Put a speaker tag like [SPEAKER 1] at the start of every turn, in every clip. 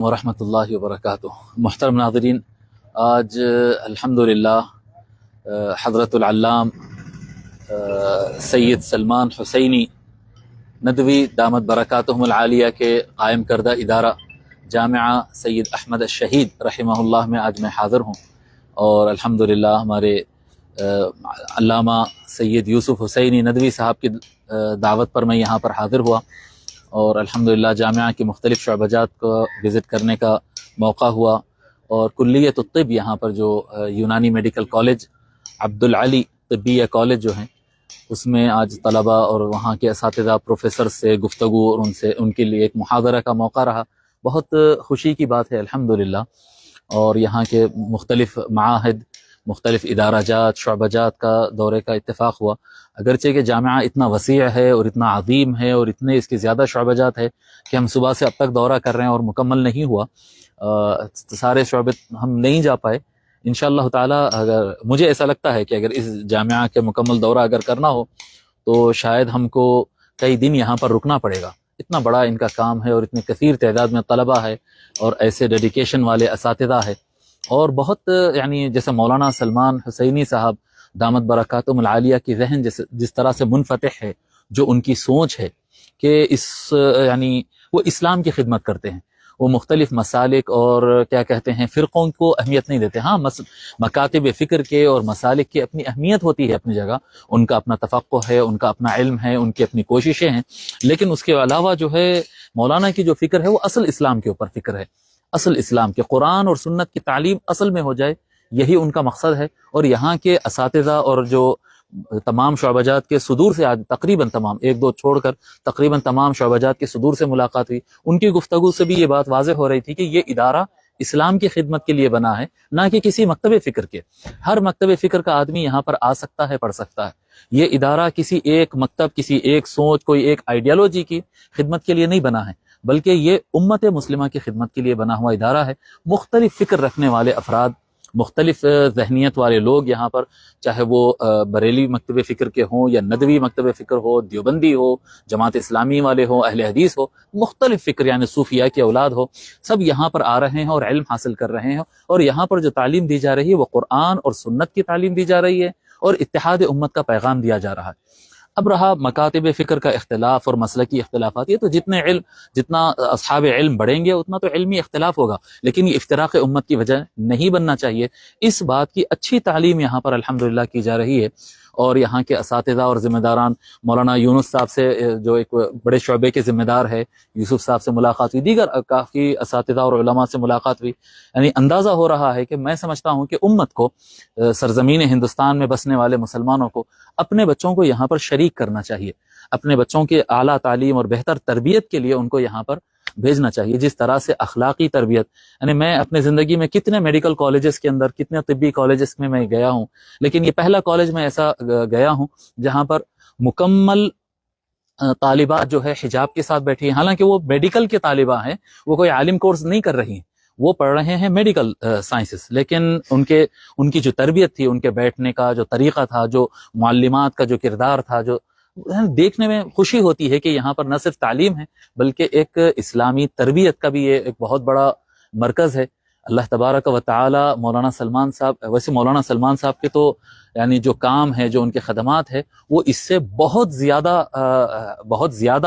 [SPEAKER 1] वरहमतुल्लाहि वबरकातुह। मुहतरम नाज़रीन, आज अल्हम्दुलिल्लाह हज़रतुल अल्लाम सैयद सलमान हुसैनी नदवी दामत बरकातुहुमुल आलिया के कायम करदा इदारा जामिया सैयद अहमद शहीद रहिमहुल्लाह में आज मैं हाज़िर हूँ। और अल्हम्दुलिल्लाह हमारे अल्लामा सैयद यूसुफ हुसैनी नदवी साहब की दावत पर मैं यहाँ पर हाज़िर हुआ और अल्हम्दुलिल्लाह जामिया की मुख्तलिफ़ शोबजात को विज़िट करने का मौका हुआ। और कुल्लियत तिब यहाँ पर जो यूनानी medical college Abdul Ali Tibbia college जो है उसमें आज तलबा और वहाँ के असातिज़ा प्रोफेसर से गुफ्तगू और उनसे उनके लिए एक मुहादरा का मौका रहा। बहुत खुशी की बात है अल्हम्दुलिल्लाह। और यहाँ के मुख्तलिफ़ माहिद मुख्तलिफ़ इदाराजात शोबजात का दौरे का इत्तेफाक हुआ। अगरचे कि जामिया इतना वसीअ है और इतना अज़ीम है और इतने इसके ज़्यादा शोबजात है कि हम सुबह से अब तक दौरा कर रहे हैं और मुकम्मल नहीं हुआ, सारे शोबे हम नहीं जा पाए। इंशाअल्लाह ताला अगर मुझे ऐसा लगता है कि अगर इस जामिया के मुकम्मल दौरा अगर करना हो तो शायद हमको कई दिन यहाँ पर रुकना पड़ेगा। इतना बड़ा इनका काम है और इतनी कसीर तादाद में तलबा है और ऐसे डेडिकेशन वाले असातिज़ा है। और बहुत यानी जैसे मौलाना सलमान हुसैनी साहब दामत बरकातुहुमुल आलिया की जहन जिस तरह से मुनफतिह है, जो उनकी सोच है कि इस यानी वो इस्लाम की खिदमत करते हैं, वो मुख्तलिफ मसालिक और क्या कहते हैं फ़िरक़ों को अहमियत नहीं देते। हाँ, मकातिब फ़िक्र के और मसालिक की अपनी अहमियत होती है अपनी जगह, उनका अपना तफ़क्कुह है, उनका अपना इल्म है, उनकी अपनी कोशिशें हैं, लेकिन उसके अलावा जो है मौलाना की जो फ़िक्र है वो असल इस्लाम के ऊपर फ़िक्र है। असल इस्लाम के कुरान और सुन्नत की तालीम असल में हो जाए, यही उनका मकसद है। और यहाँ के असातिज़ा और जो तमाम शोबजात के सुदूर से आज तकरीबन तमाम एक दो छोड़कर तकरीबन तमाम शोबजात के सुदूर से मुलाकात हुई, उनकी गुफ्तगू से भी ये बात वाज़ेह हो रही थी कि ये इदारा इस्लाम की खिदमत के लिए बना है, ना कि किसी मकतब फ़िक्र के। हर मकतब फ़िक्र का आदमी यहाँ पर आ सकता है, पढ़ सकता है। ये इदारा किसी एक मकतब, किसी एक सोच, कोई एक आइडियालॉजी की खिदमत के लिए नहीं बना है, बल्कि ये उम्मत मुस्लिमा की खिदमत के लिए बना हुआ इदारा है। मुख्तलिफ फ़िक्र रखने वाले अफराद, मुख्तलिफ जहनीत वाले लोग यहाँ पर, चाहे वो बरेली मकतब फ़िक्र के हों या नदवी मकतब फ़िक्र हो, देवबंदी हो, जमात इस्लामी वाले हो, अहले हदीस हो, मुख्तलिफ फ़िक्र यानी सूफिया की औलाद हो, सब यहाँ पर आ रहे हैं और इल्म हासिल कर रहे हैं। और यहाँ पर जो तालीम दी जा रही है वो कुरान और सुन्नत की तालीम दी जा रही है और इत्तिहाद उम्मत का पैगाम दिया जा रहा है। अब रहा मकातिब फ़िक्र का इख्तिलाफ और मसलकी इख्तिलाफात, ये तो जितना अस्हाब इल्म बढ़ेंगे उतना तो इल्मी इख्तिलाफ होगा, लेकिन ये इफ्तिराक़ उम्मत की वजह नहीं बनना चाहिए। इस बात की अच्छी तालीम यहाँ पर अल्हम्दुलिल्लाह की जा रही है। और यहाँ के असातिज़ा और ज़िम्मेदारान मौलाना यूनुस साहब से, जो एक बड़े शोबे के ज़िम्मेदार है, यूसुफ साहब से मुलाकात हुई, दीगर काफ़ी असातिज़ा और उलमा से मुलाकात हुई। यानी अंदाज़ा हो रहा है कि मैं समझता हूँ कि उम्मत को, सरज़मीन हिंदुस्तान में बसने वाले मुसलमानों को अपने बच्चों को यहाँ पर शरीक करना चाहिए, अपने बच्चों के आला तालीम और बेहतर तरबियत के लिए उनको यहाँ पर भेजना चाहिए। जिस तरह से अखलाकी तरबियत, यानी मैं अपने ज़िंदगी में कितने मेडिकल कॉलेजेस के अंदर, कितने तिब्बी कॉलेजेस में मैं गया हूँ, लेकिन ये पहला कॉलेज में ऐसा गया हूँ जहाँ पर मुकम्मल तालिबात जो है हिजाब के साथ बैठी है। हालांकि वो मेडिकल के तालिबा हैं, वो कोई आलिम कोर्स नहीं कर रही हैं, वो पढ़ रहे हैं मेडिकल साइंसेस, लेकिन उनकी जो तरबियत थी, उनके बैठने का जो तरीक़ा था, जो मुअल्लिमात का जो किरदार था, जो देखने में खुशी होती है कि यहाँ पर न सिर्फ तालीम है बल्कि एक इस्लामी तरबियत का भी ये एक बहुत बड़ा मरकज़ है। अल्लाह तबारक व तआला मौलाना सलमान साहब, वैसे मौलाना सलमान साहब के तो यानी जो काम है, जो उनके खदमात है, वो इससे बहुत ज़्यादा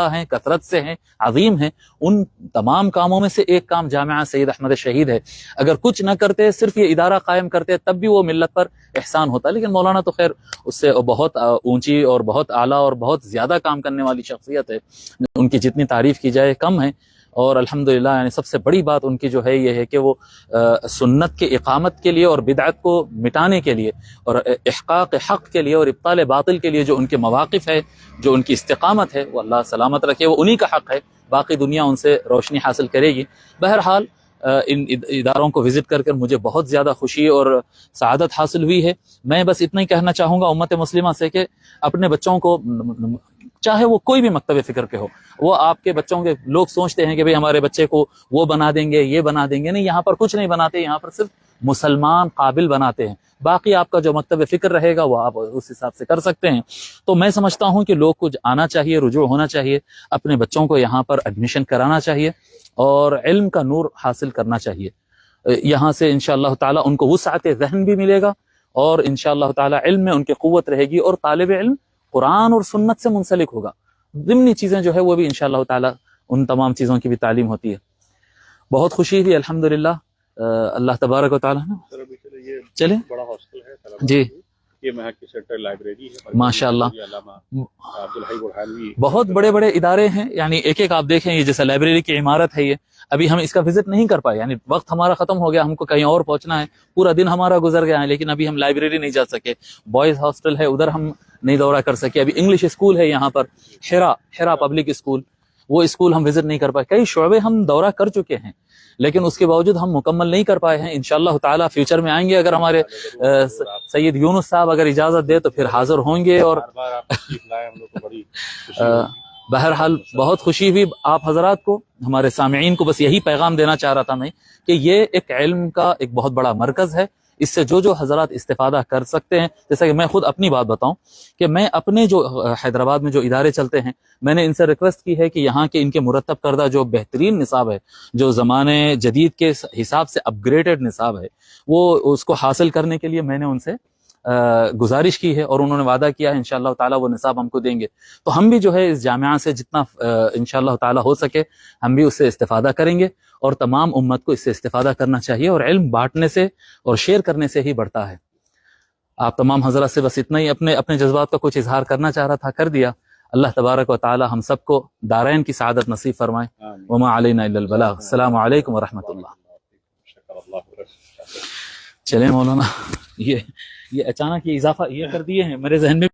[SPEAKER 1] हैं, कसरत से हैं, अजीम हैं। उन तमाम कामों में से एक काम जामिया सैयद अहमद शहीद है। अगर कुछ न करते, सिर्फ ये इदारा कायम करते, तब भी वो मिल्लत पर एहसान होता। लेकिन मौलाना तो खैर उससे बहुत ऊंची और बहुत आला और बहुत ज़्यादा काम करने वाली शख्सियत है, उनकी जितनी तारीफ़ की जाए कम है। और अल्हम्दुलिल्लाह यानी सबसे बड़ी बात उनकी जो है ये है कि वो सुन्नत के इकामत के लिए और बिदअत को मिटाने के लिए और इहक़ाक़ हक़ के लिए और इब्ताल बातिल के लिए जो उनके मवाक़िफ़ है, जो उनकी इस्तिक़ामत है, वो अल्लाह सलामत रखे, वो उन्हीं का हक़ है, बाकी दुनिया उनसे रोशनी हासिल करेगी। बहरहाल इन इदारों को विज़िट कर मुझे बहुत ज़्यादा खुशी और सआदत हासिल हुई है। मैं बस इतना ही कहना चाहूँगा उम्मत मुस्लिमा से कि अपने बच्चों को, चाहे वो कोई भी मकतब फ़िक्र के हो, वो आपके बच्चों के, लोग सोचते हैं कि भाई हमारे बच्चे को वो बना देंगे, ये बना देंगे, नहीं, यहाँ पर कुछ नहीं बनाते। यहाँ पर सिर्फ مسلمان قابل بناتے ہیں. باقی آپ کا جو مکتب فکر رہے گا وہ آپ اس حساب سے کر سکتے ہیں. تو میں سمجھتا ہوں کہ لوگ کچھ آنا چاہیے, رجوع ہونا چاہیے, اپنے بچوں کو یہاں پر ایڈمیشن کرانا چاہیے اور علم کا نور حاصل کرنا چاہیے. یہاں سے انشاءاللہ تعالی ان کو وسعت ذہن بھی ملے گا اور انشاءاللہ تعالی علم میں ان کی قوت رہے گی, اور طالب علم قرآن اور سنت سے منسلک ہوگا. ضمنی چیزیں جو ہے وہ بھی انشاءاللہ تعالی ان تمام چیزوں کی بھی تعلیم ہوتی ہے. بہت خوشی ہوئی الحمدللہ. اللہ تبارک و تعالی چلے
[SPEAKER 2] بڑا ہاسٹل ہے
[SPEAKER 1] جی,
[SPEAKER 2] یہ محل کی سینٹرل لائبریری ہے
[SPEAKER 1] ماشاءاللہ.
[SPEAKER 2] عبدالحی برہانوی
[SPEAKER 1] بہت بڑے بڑے ادارے ہیں, یعنی ایک ایک آپ دیکھیں, یہ جیسا لائبریری کی عمارت ہے, یہ ابھی ہم اس کا وزٹ نہیں کر پائے, یعنی وقت ہمارا ختم ہو گیا, ہم کو کہیں اور پہنچنا ہے, پورا دن ہمارا گزر گیا ہے, لیکن ابھی ہم لائبریری نہیں جا سکے. بوائز ہاسٹل ہے ادھر ہم نہیں دورہ کر سکے. ابھی انگلش اسکول ہے یہاں پر, حرا پبلک اسکول, وہ اسکول ہم وزٹ نہیں کر پائے. کئی شعبے ہم دورہ کر چکے ہیں, لیکن اس کے باوجود ہم مکمل نہیں کر پائے ہیں. انشاءاللہ تعالی فیوچر میں آئیں گے, اگر ہمارے سید یونس صاحب اگر اجازت دے تو پھر حاضر ہوں گے. اور بہرحال بہت خوشی ہوئی آپ حضرات کو, ہمارے سامعین کو بس یہی پیغام دینا چاہ رہا تھا میں کہ یہ ایک علم کا ایک بہت بڑا مرکز ہے. اس سے جو حضرات استفادہ کر سکتے ہیں, جیسا کہ میں خود اپنی بات بتاؤں کہ میں اپنے جو حیدرآباد میں جو ادارے چلتے ہیں, میں نے ان سے ریکویسٹ کی ہے کہ یہاں کے ان کے مرتب کردہ جو بہترین نصاب ہے, جو زمانے جدید کے حساب سے اپ گریڈڈ نصاب ہے, وہ اس کو حاصل کرنے کے لیے میں نے ان سے گزارش کی ہے, اور انہوں نے وعدہ کیا ہے انشاءاللہ تعالی وہ نصاب ہم کو دیں گے. تو ہم بھی جو ہے اس جامعہ سے جتنا انشاءاللہ تعالی ہو سکے ہم بھی اس سے استفادہ کریں گے, اور تمام امت کو اس سے استفادہ کرنا چاہیے. اور علم بانٹنے سے اور شیئر کرنے سے ہی بڑھتا ہے. آپ تمام حضرات سے بس اتنا ہی اپنے جذبات کا کچھ اظہار کرنا چاہ رہا تھا, کر دیا. اللہ تبارک و تعالی ہم سب کو دارین کی سعادت نصیب فرمائے. وما علینا الا البلاغ. السلام علیکم ورحمۃ اللہ. چلیں مولانا, یہ اچانک یہ اضافہ یہ کر دیے ہیں میرے ذہن میں.